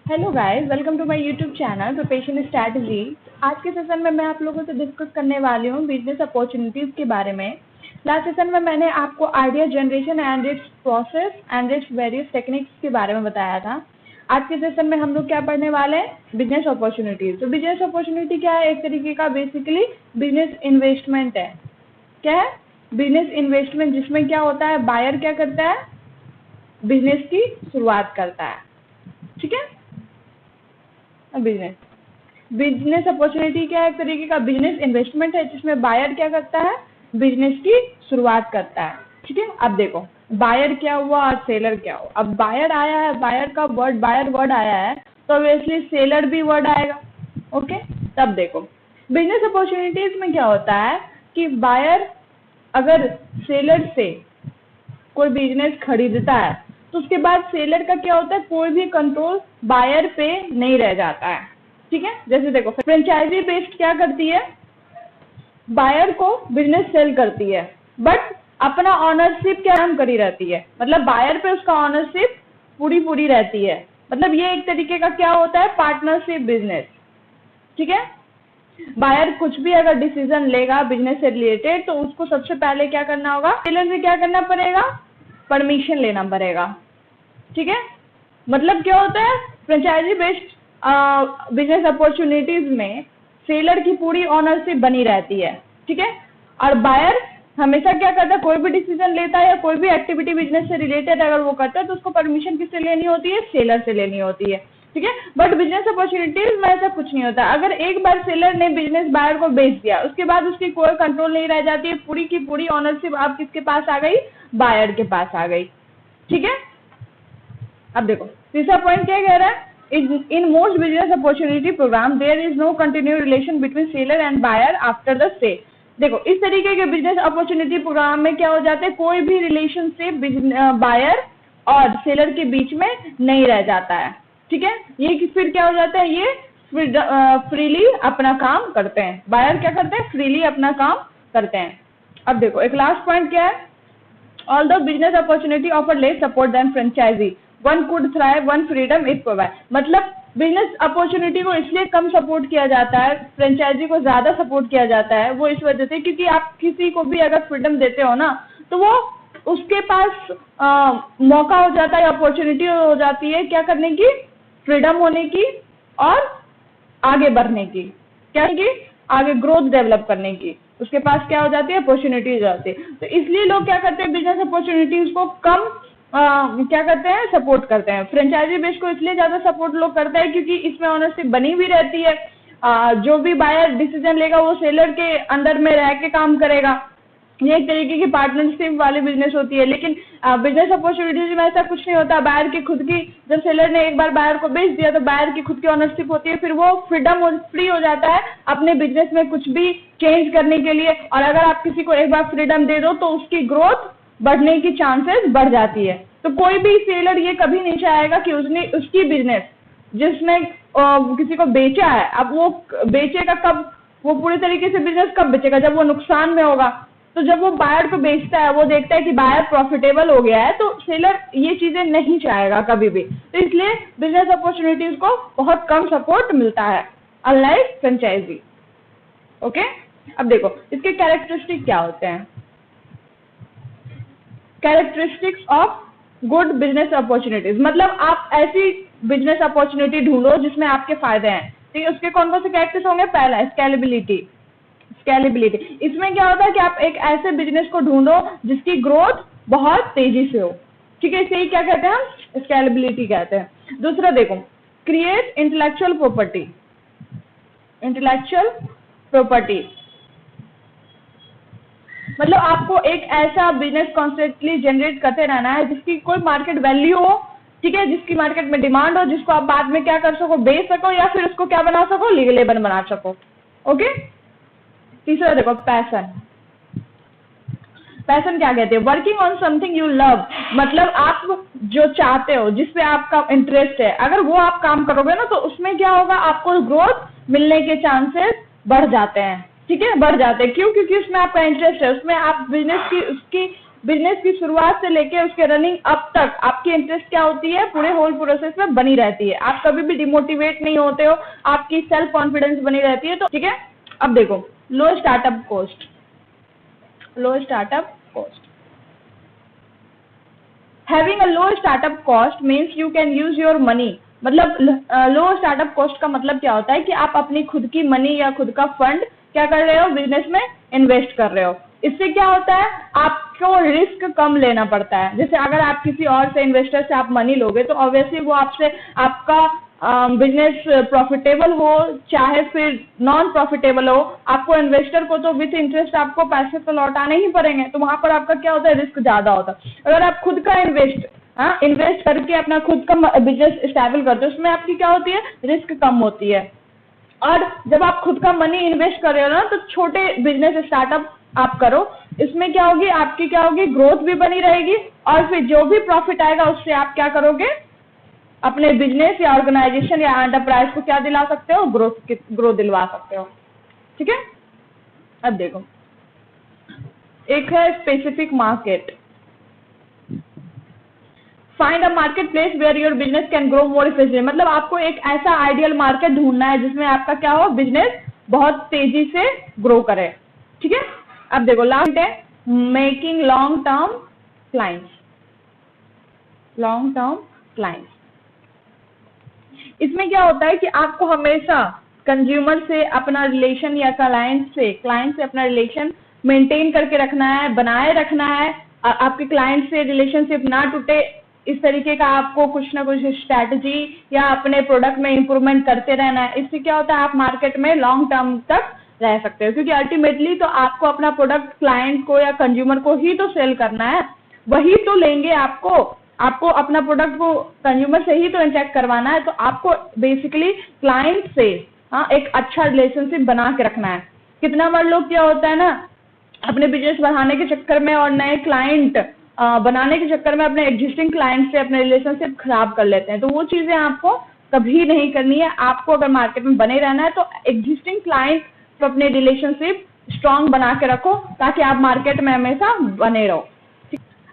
Hello guys, welcome to my YouTube channel preparation strategy. आज के session में मैं आप लोगों से डिस्कस करने वाली हूँ बिजनेस अपॉर्चुनिटीज के बारे में। लास्ट सेशन में मैंने आपको idea generation and it's process and its various techniques के बारे में बताया था। आज के सेशन में हम लोग क्या पढ़ने वाले हैं? Business opportunities. तो बिजनेस अपॉर्चुनिटी क्या है? एक तरीके का बेसिकली बिजनेस इन्वेस्टमेंट है। क्या है? बिजनेस इन्वेस्टमेंट, जिसमें क्या होता है, बायर क्या करता है, बिजनेस की शुरुआत करता है। ठीक है, बिजनेस अपॉर्चुनिटी क्या है? एक तरीके का बिजनेस इन्वेस्टमेंट है जिसमें बायर क्या करता है, बिजनेस की शुरुआत करता है। ठीक है, अब देखो बायर क्या हुआ और सेलर क्या हुआ। अब बायर आया है, बायर वर्ड आया है, तो ऑब्वियसली सेलर भी वर्ड आएगा। ओके, तब देखो बिजनेस अपॉर्चुनिटीज में क्या होता है कि बायर अगर सेलर से कोई बिजनेस खरीदता है तो उसके बाद सेलर का क्या होता है, कोई भी कंट्रोल बायर पे नहीं रह जाता है। ठीक है, जैसे देखो फ्रेंचाइजी बेस्ड क्या करती है, बायर को बिजनेस सेल करती है, बट अपना ऑनरशिप क्या नाम करी रहती है, मतलब बायर पे उसका ऑनरशिप पूरी रहती है। मतलब ये एक तरीके का क्या होता है, पार्टनरशिप बिजनेस। ठीक है, बायर कुछ भी अगर डिसीजन लेगा बिजनेस से रिलेटेड तो उसको सबसे पहले क्या करना होगा, सेलर से क्या करना पड़ेगा, परमिशन लेना पड़ेगा। ठीक है, मतलब क्या होता है, फ्रेंचाइजी बेस्ड बिजनेस अपॉर्चुनिटीज में सेलर की पूरी ऑनरशिप बनी रहती है। ठीक है, और बायर हमेशा क्या करता है, कोई भी डिसीजन लेता है या कोई भी एक्टिविटी बिजनेस से रिलेटेड अगर वो करता है तो उसको परमिशन किससे लेनी होती है, सेलर से लेनी होती है। ठीक है, बट बिजनेस अपॉर्चुनिटीज में ऐसा कुछ नहीं होता। अगर एक बार सेलर ने बिजनेस बायर को बेच दिया, उसके बाद उसकी कोई कंट्रोल नहीं रह जाती है, पूरी की पूरी ऑनरशिप आप किसके पास आ गई, बायर के पास आ गई। ठीक है, अब देखो तीसरा पॉइंट क्या कह रहा है, in most business opportunity program there is no continue relation between seller and buyer after the sale. देखो इस तरीके के बिजनेस अपॉर्चुनिटी प्रोग्राम में क्या हो जाता है, कोई भी रिलेशनशिप बायर और सेलर के बीच में नहीं रह जाता है। ठीक है, ये फिर क्या हो जाता है, ये फ्रीली अपना काम करते हैं। बायर क्या करते हैं, फ्रीली अपना काम करते हैं। अब देखो एक लास्ट पॉइंट क्या है, although business opportunity offer less support than franchisee, one could thrive one freedom it provide। मतलब बिजनेस अपॉर्चुनिटी को इसलिए कम सपोर्ट किया जाता है, फ्रेंचाइजी को ज्यादा सपोर्ट किया जाता है, वो इस वजह से क्योंकि आप किसी को भी अगर फ्रीडम देते हो ना तो वो उसके पास मौका हो जाता है, अपॉर्चुनिटी हो जाती है क्या करने की, फ्रीडम होने की और आगे बढ़ने की, क्या की, आगे ग्रोथ डेवलप करने की उसके पास क्या हो जाती है, अपॉर्चुनिटीज आती है। तो इसलिए लोग क्या करते हैं, बिजनेस अपॉर्चुनिटीज को कम क्या करते हैं, सपोर्ट करते हैं। फ्रेंचाइजी बेस को इसलिए ज्यादा सपोर्ट लोग करते हैं क्योंकि इसमें ऑनरशिप बनी हुई रहती है। जो भी बायर डिसीजन लेगा वो सेलर के अंडर में रह के काम करेगा। ये एक तरीके की पार्टनरशिप वाली बिजनेस होती है। लेकिन बिजनेस अपॉर्चुनिटीज में ऐसा कुछ नहीं होता। बायर की खुद की, जब सेलर ने एक बार बायर को बेच दिया तो बायर की खुद की ऑनरशिप होती है, फिर वो फ्री हो जाता है अपने बिजनेस में कुछ भी चेंज करने के लिए। और अगर आप किसी को एक बार फ्रीडम दे दो तो उसकी ग्रोथ बढ़ने की चांसेस बढ़ जाती है। तो कोई भी सेलर ये कभी नहीं चाहेगा कि उसकी बिजनेस जिसने किसी को बेचा है, अब वो बेचेगा कब, वो पूरी तरीके से बिजनेस कब बेचेगा, जब वो नुकसान में होगा। तो जब वो बायर को बेचता है, वो देखता है कि बायर प्रॉफिटेबल हो गया है, तो सेलर ये चीजें नहीं चाहेगा कभी भी। तो इसलिए बिजनेस अपॉर्चुनिटीज को बहुत कम सपोर्ट मिलता है, अनलाइक फ्रेंचाइजी। ओके, अब देखो इसके कैरेक्टरिस्टिक क्या होते हैं। Characteristics of good business opportunities, मतलब आप ऐसी बिजनेस अपॉर्चुनिटी ढूंढो जिसमें आपके फायदे हैं। ठीक है, उसके कौन कौन से कैरेक्टर्स होंगे, पहला स्केलेबिलिटी। इसमें क्या होता है कि आप एक ऐसे बिजनेस को ढूंढो जिसकी ग्रोथ बहुत तेजी से हो। ठीक है, इसे ही क्या कहते हैं, स्केलेबिलिटी कहते हैं। दूसरा देखो, क्रिएट इंटेलेक्चुअल प्रॉपर्टी। मतलब आपको एक ऐसा बिजनेस कॉन्स्टेंटली जनरेट करते रहना है जिसकी कोई मार्केट वैल्यू हो। ठीक है, जिसकी मार्केट में डिमांड हो, जिसको आप बाद में क्या कर सको, बेच सको, या फिर उसको क्या बना सको, लीगलेबल बना सको। ओके, तीसरा देखो पैशन क्या कहते हैं, working on something you love. मतलब आप जो चाहते हो, जिसपे आपका इंटरेस्ट है, अगर वो आप काम करोगे ना तो उसमें क्या होगा, आपको ग्रोथ मिलने के चांसेस बढ़ जाते हैं। ठीक है, बढ़ जाते हैं। क्यों? क्योंकि उसमें आपका इंटरेस्ट है, उसमें आप बिजनेस की उसकी बिजनेस की शुरुआत से लेके उसके रनिंग अब तक आपकी इंटरेस्ट क्या होती है, पूरे होल प्रोसेस में बनी रहती है। आप कभी भी डिमोटिवेट नहीं होते हो, आपकी सेल्फ कॉन्फिडेंस बनी रहती है। तो ठीक है, अब देखो low startup cost. Low startup cost, having a low startup cost means you can use your money. मतलब लो स्टार्टअप कॉस्ट का मतलब क्या होता है कि आप अपनी खुद की मनी या खुद का फंड क्या कर रहे हो, बिजनेस में इन्वेस्ट कर रहे हो। इससे क्या होता है, आपको रिस्क कम लेना पड़ता है। जैसे अगर आप किसी और से, इन्वेस्टर से आप मनी लोगे तो ऑब्वियसली वो आपसे, आपका बिजनेस प्रॉफिटेबल हो चाहे फिर नॉन प्रॉफिटेबल हो, आपको इन्वेस्टर को तो विथ इंटरेस्ट आपको पैसे तो लौटाने ही पड़ेंगे। तो वहां पर आपका क्या होता है, रिस्क ज्यादा होता है। अगर आप खुद का इन्वेस्ट करके अपना खुद का बिजनेस स्टेबल करते हो, उसमें आपकी क्या होती है, रिस्क कम होती है। और जब आप खुद का मनी इन्वेस्ट कर रहे हो ना, तो छोटे बिजनेस स्टार्टअप आप करो, इसमें क्या होगी, आपकी क्या होगी, ग्रोथ भी बनी रहेगी और फिर जो भी प्रॉफिट आएगा उससे आप क्या करोगे, अपने बिजनेस या ऑर्गेनाइजेशन या एंटरप्राइज को क्या दिला सकते हो, ग्रोथ दिलवा सकते हो। ठीक है, अब देखो एक है specific market. Find a market place where your business can grow more efficiently. मतलब आपको एक ऐसा आइडियल मार्केट ढूंढना है जिसमें आपका क्या हो, बिजनेस बहुत तेजी से ग्रो करे। ठीक है, अब देखो लास्ट है making long term clients. Long term clients, इसमें क्या होता है कि आपको हमेशा कंज्यूमर से अपना रिलेशन या क्लाइंट से अपना रिलेशन मेंटेन करके रखना है, बनाए रखना है। आपके क्लाइंट से रिलेशनशिप ना टूटे, इस तरीके का आपको कुछ ना कुछ स्ट्रैटेजी या अपने प्रोडक्ट में इंप्रूवमेंट करते रहना है। इससे क्या होता है, आप मार्केट में लॉन्ग टर्म तक रह सकते हो, क्योंकि अल्टीमेटली तो आपको अपना प्रोडक्ट क्लाइंट को या कंज्यूमर को ही तो सेल करना है, वही तो लेंगे आपको अपना प्रोडक्ट को कंज्यूमर से ही तो इंटरेक्ट करवाना है। तो आपको बेसिकली क्लाइंट से एक अच्छा रिलेशनशिप बना के रखना है। कितना बार लोग क्या होता है ना, अपने बिजनेस बढ़ाने के चक्कर में और नए क्लाइंट बनाने के चक्कर में अपने एग्जिस्टिंग क्लाइंट से अपने रिलेशनशिप खराब कर लेते हैं। तो वो चीजें आपको कभी नहीं करनी है। आपको अगर मार्केट में बने रहना है तो एग्जिस्टिंग क्लाइंट तो अपने रिलेशनशिप स्ट्रांग बना के रखो, ताकि आप मार्केट में हमेशा बने रहो।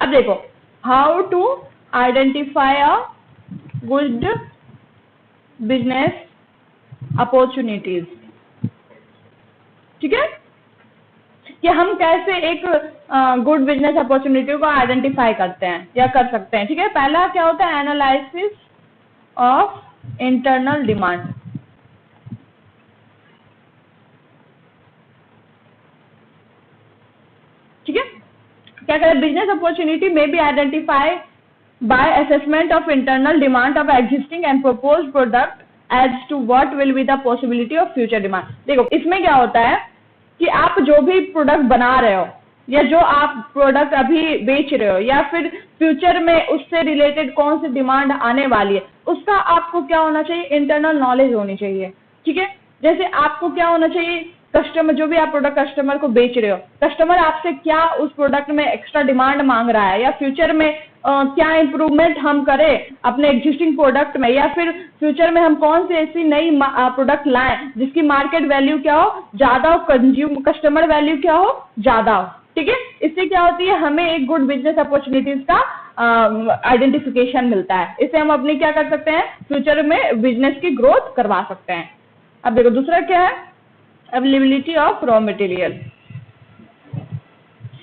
अब देखो how to identify a good business opportunities. ठीक है, कि हम कैसे एक गुड बिजनेस अपॉर्चुनिटी को आइडेंटिफाई करते हैं या कर सकते हैं। ठीक है, पहला क्या होता है, एनालिसिस ऑफ इंटरनल डिमांड। ठीक है, क्या करें, बिजनेस अपॉर्चुनिटी में be identify by assessment of internal demand of existing and propose product as to what will be the possibility of future demand. देखो इसमें क्या होता है कि आप जो भी प्रोडक्ट बना रहे हो या जो आप प्रोडक्ट अभी बेच रहे हो या फिर फ्यूचर में उससे रिलेटेड कौन सी डिमांड आने वाली है, उसका आपको क्या होना चाहिए, इंटरनल नॉलेज होनी चाहिए। ठीक है, जैसे आपको क्या होना चाहिए, कस्टमर, जो भी आप प्रोडक्ट कस्टमर को बेच रहे हो, कस्टमर आपसे क्या उस प्रोडक्ट में एक्स्ट्रा डिमांड मांग रहा है, या फ्यूचर में क्या इंप्रूवमेंट हम करें अपने एग्जिस्टिंग प्रोडक्ट में, या फिर फ्यूचर में हम कौन सी ऐसी नई प्रोडक्ट लाएं जिसकी मार्केट वैल्यू क्या हो, ज्यादा हो, कस्टमर वैल्यू क्या हो, ज्यादा हो। ठीक है, इससे क्या होती है, हमें एक गुड बिजनेस अपॉर्चुनिटीज का आइडेंटिफिकेशन मिलता है। इससे हम अपनी क्या कर सकते हैं, फ्यूचर में बिजनेस की ग्रोथ करवा सकते हैं। अब देखो दूसरा क्या है, अवेलेबिलिटी ऑफ रॉ मटेरियल।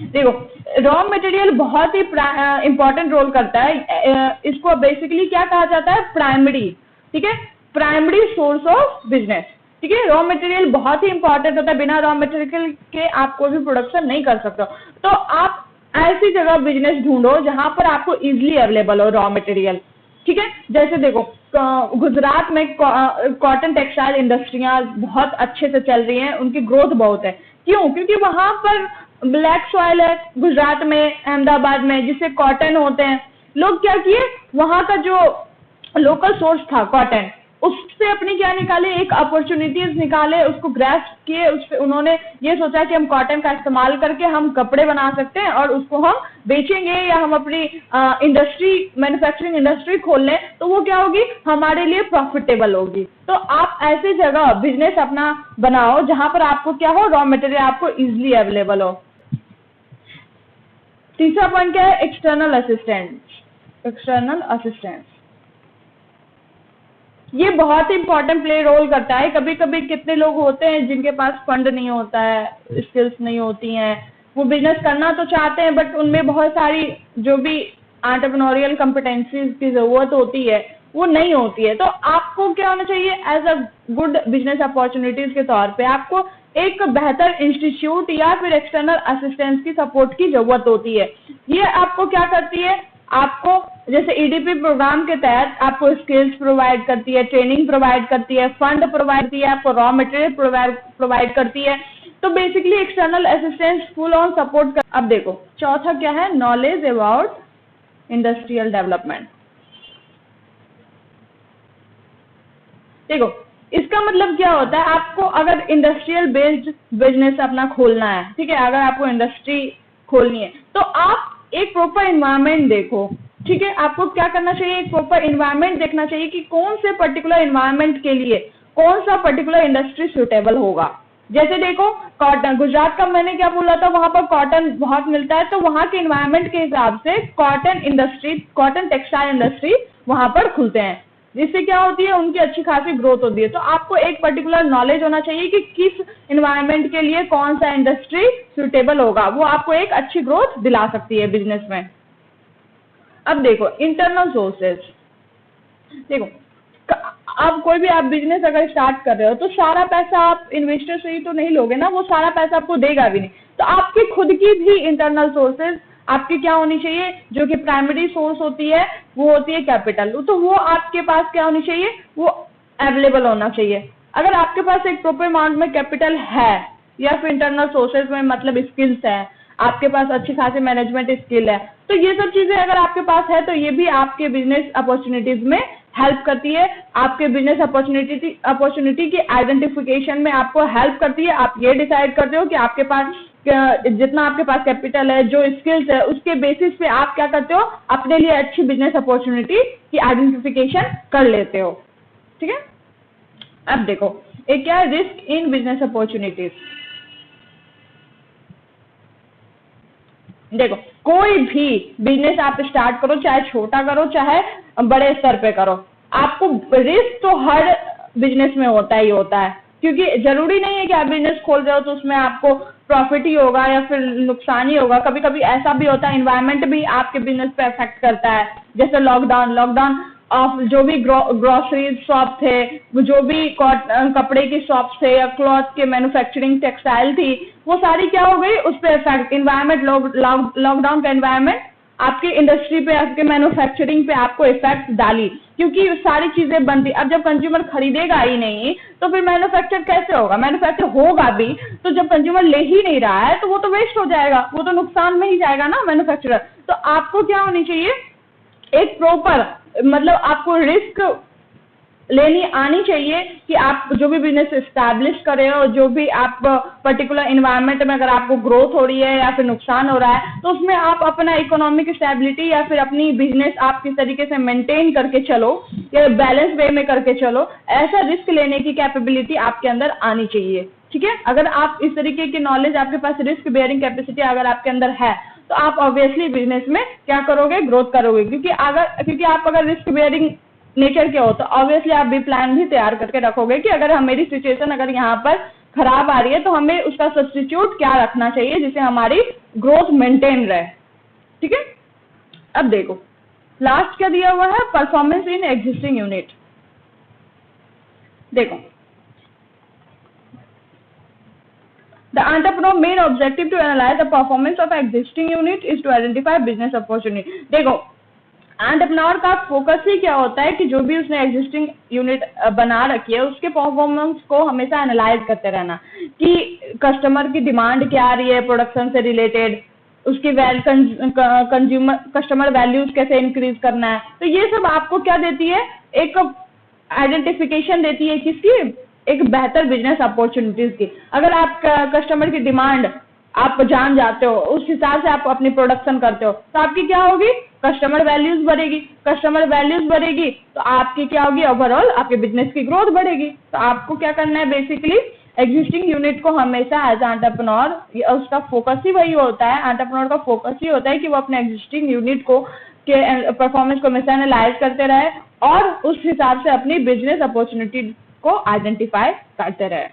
देखो रॉ मटेरियल बहुत ही इंपॉर्टेंट रोल करता है। इसको बेसिकली क्या कहा जाता है, प्राइमरी। ठीक है, प्राइमरी सोर्स ऑफ बिजनेस। ठीक है, रॉ मटेरियल बहुत ही इंपॉर्टेंट होता है, बिना रॉ मटेरियल के आप कोई भी प्रोडक्शन नहीं कर सकते। तो आप ऐसी जगह बिजनेस ढूंढो जहां पर आपको इजिली अवेलेबल हो रॉ मटेरियल। ठीक है, जैसे देखो गुजरात में कॉटन टेक्सटाइल इंडस्ट्रियां बहुत अच्छे से चल रही हैं, उनकी ग्रोथ बहुत है। क्यों, क्योंकि वहां पर ब्लैक सॉइल है गुजरात में, अहमदाबाद में, जिससे कॉटन होते हैं। लोग क्या किए, वहां का जो लोकल सोर्स था कॉटन, उससे अपनी क्या निकाले, एक अपॉर्चुनिटीज निकाले, उसको ग्रैस्प किए, उससे उन्होंने ये सोचा कि हम कॉटन का इस्तेमाल करके हम कपड़े बना सकते हैं और उसको हम बेचेंगे या हम अपनी इंडस्ट्री, मैन्युफैक्चरिंग इंडस्ट्री खोल लें, तो वो क्या होगी, हमारे लिए प्रॉफिटेबल होगी। तो आप ऐसी जगह बिजनेस अपना बनाओ जहां पर आपको क्या हो, रॉ मटेरियल आपको इजिली अवेलेबल हो। तीसरा पॉइंट क्या है, एक्सटर्नल असिस्टेंस। एक्सटर्नल असिस्टेंस ये बहुत ही इंपॉर्टेंट प्ले रोल करता है। कभी कभी कितने लोग होते हैं जिनके पास फंड नहीं होता है, स्किल्स नहीं होती हैं, वो बिजनेस करना तो चाहते हैं बट उनमें बहुत सारी जो भी एंटरप्रेन्योरियल कॉम्पिटेंसीज की जरूरत होती है वो नहीं होती है। तो आपको क्या होना चाहिए, as a good business opportunities के तौर पे आपको एक बेहतर इंस्टीट्यूट या फिर एक्सटर्नल असिस्टेंस की सपोर्ट की जरूरत होती है। ये आपको क्या करती है, आपको जैसे ईडीपी प्रोग्राम के तहत आपको स्किल्स प्रोवाइड करती है, ट्रेनिंग प्रोवाइड करती है, फंड प्रोवाइड करती है, आपको रॉ मटेरियल प्रोवाइड करती है। तो basically external assistance full on support कर। अब देखो चौथा क्या है, नॉलेज अबाउट इंडस्ट्रियल डेवलपमेंट। देखो इसका मतलब क्या होता है, आपको अगर इंडस्ट्रियल बेस्ड बिजनेस अपना खोलना है, ठीक है, अगर आपको इंडस्ट्री खोलनी है तो आप एक प्रॉपर इन्वायरमेंट देखो, ठीक है। आपको क्या करना चाहिए, एक प्रॉपर इन्वायरमेंट देखना चाहिए कि कौन से पर्टिकुलर इन्वायरमेंट के लिए कौन सा पर्टिकुलर इंडस्ट्री सुटेबल होगा। जैसे देखो कॉटन, गुजरात का मैंने क्या बोला था, वहां पर कॉटन बहुत मिलता है, तो वहां के इन्वायरमेंट के हिसाब से cotton industry, cotton textile industry वहां पर खुलते हैं, जिससे क्या होती है, उनकी अच्छी खासी ग्रोथ होती है। तो आपको एक पर्टिकुलर नॉलेज होना चाहिए कि किस इन्वायरमेंट के लिए कौन सा इंडस्ट्री सुटेबल होगा, वो आपको एक अच्छी ग्रोथ दिला सकती है बिजनेस में। अब देखो इंटरनल सोर्सेज, देखो आप कोई भी आप बिजनेस अगर स्टार्ट कर रहे हो तो सारा पैसा आप इन्वेस्टर से ही तो नहीं लोगे ना, वो सारा पैसा आपको देगा भी नहीं। तो आपकी खुद की भी इंटरनल सोर्सेज आपकी क्या होनी चाहिए, जो कि प्राइमरी सोर्स होती है वो होती है कैपिटल, तो वो आपके पास क्या होनी चाहिए, वो अवेलेबल होना चाहिए। अगर आपके पास एक प्रॉपर अमाउंट में कैपिटल है या फिर इंटरनल सोर्सेज में मतलब स्किल्स है, आपके पास अच्छी खासी मैनेजमेंट स्किल है, तो ये सब चीजें अगर आपके पास है तो ये भी आपके बिजनेस अपॉर्चुनिटीज में हेल्प करती है, आपके बिजनेस अपॉर्चुनिटी की आइडेंटिफिकेशन में आपको हेल्प करती है। आप ये डिसाइड करते हो कि आपके पास जितना आपके पास कैपिटल है, जो स्किल्स है, उसके बेसिस पे आप क्या करते हो, अपने लिए अच्छी बिजनेस अपॉर्चुनिटी की आइडेंटिफिकेशन कर लेते हो, ठीक है। अब देखो एक क्या है, रिस्क इन बिजनेस अपॉर्चुनिटीज। देखो कोई भी बिजनेस आप स्टार्ट करो, चाहे छोटा करो चाहे बड़े स्तर पे करो, आपको रिस्क तो हर बिजनेस में होता ही होता है, क्योंकि जरूरी नहीं है कि आप बिजनेस खोल रहे हो तो उसमें आपको प्रॉफिट ही होगा या फिर नुकसान ही होगा। कभी कभी ऐसा भी होता है, इन्वायरमेंट भी आपके बिजनेस पे अफेक्ट करता है, जैसे लॉकडाउन ऑफ जो भी ग्रोसरी शॉप थे, जो भी कपड़े की शॉप थे या क्लॉथ के मैन्युफैक्चरिंग टेक्सटाइल थी, वो सारी क्या हो गई, उस पर इफेक्ट इन्वायरमेंट, लॉकडाउन का इन्वायरमेंट आपके इंडस्ट्री पे, आपके मैन्युफैक्चरिंग पे आपको इफेक्ट डाली, क्योंकि सारी चीजें बंद थी। अब जब कंज्यूमर खरीदेगा ही नहीं तो फिर मैन्युफैक्चर कैसे होगा, मैन्युफैक्चर होगा भी तो जब कंज्यूमर ले ही नहीं रहा है तो वो तो वेस्ट हो जाएगा, वो तो नुकसान में ही जाएगा ना मैन्युफैक्चरर। तो आपको क्या होनी चाहिए, एक प्रॉपर मतलब आपको रिस्क लेनी आनी चाहिए कि आप जो भी बिजनेस एस्टैब्लिश कर रहे हो, जो भी आप पर्टिकुलर इन्वायरमेंट में अगर आपको ग्रोथ हो रही है या फिर नुकसान हो रहा है, तो उसमें आप अपना इकोनॉमिक स्टेबिलिटी या फिर अपनी बिजनेस आप किस तरीके से मेंटेन करके चलो या बैलेंस वे में करके चलो, ऐसा रिस्क लेने की कैपेबिलिटी आपके अंदर आनी चाहिए, ठीक है। अगर आप इस तरीके की नॉलेज, आपके पास रिस्क बेयरिंग कैपेसिटी अगर आपके अंदर है तो आप ऑब्वियसली बिजनेस में क्या करोगे, ग्रोथ करोगे, क्योंकि आप अगर रिस्क बेयरिंग नेचर के हो तो ऑब्वियसली आप भी प्लान भी तैयार करके रखोगे कि अगर मेरी सिचुएशन अगर यहाँ पर खराब आ रही है तो हमें उसका सब्स्टिट्यूट क्या रखना चाहिए जिससे हमारी ग्रोथ मेंटेन रहे, ठीक है। अब देखो लास्ट क्या दिया हुआ है, परफॉर्मेंस इन एग्जिस्टिंग यूनिट। देखो the entrepreneur main objective to analyze the performance of existing unit is to identify business opportunity। देखो एंटरप्रेन्योर का फोकस ही क्या होता है कि जो भी उसने एग्जिस्टिंग यूनिट बना रखी है उसके परफॉर्मेंस को हमेशा एनालाइज करते रहना कि कस्टमर की डिमांड क्या आ रही है प्रोडक्शन से रिलेटेड, उसकी कंज्यूमर कस्टमर वैल्यूज कैसे इंक्रीज करना है। तो ये सब आपको क्या देती है, एक आइडेंटिफिकेशन देती है किसकी, एक बेहतर बिजनेस अपॉर्चुनिटीज की। अगर आप कस्टमर की डिमांड आप जान जाते हो, उस हिसाब से आप अपनी प्रोडक्शन करते हो तो आपकी क्या होगी, कस्टमर वैल्यूज बढ़ेगी, कस्टमर वैल्यूज बढ़ेगी तो आपकी क्या होगी, ओवरऑल आपके बिजनेस की ग्रोथ बढ़ेगी। तो आपको क्या करना है, बेसिकली एग्जिस्टिंग यूनिट को हमेशा एज एंटरप्रेन्योर उसका फोकस ही वही होता है, एंटरप्रेन्योर का फोकस ही होता है कि वो अपने एग्जिस्टिंग यूनिट को के परफॉर्मेंस को हमेशा एनालाइज करते रहे और उस हिसाब से अपनी बिजनेस अपॉर्चुनिटी को आइडेंटिफाई करते रहे।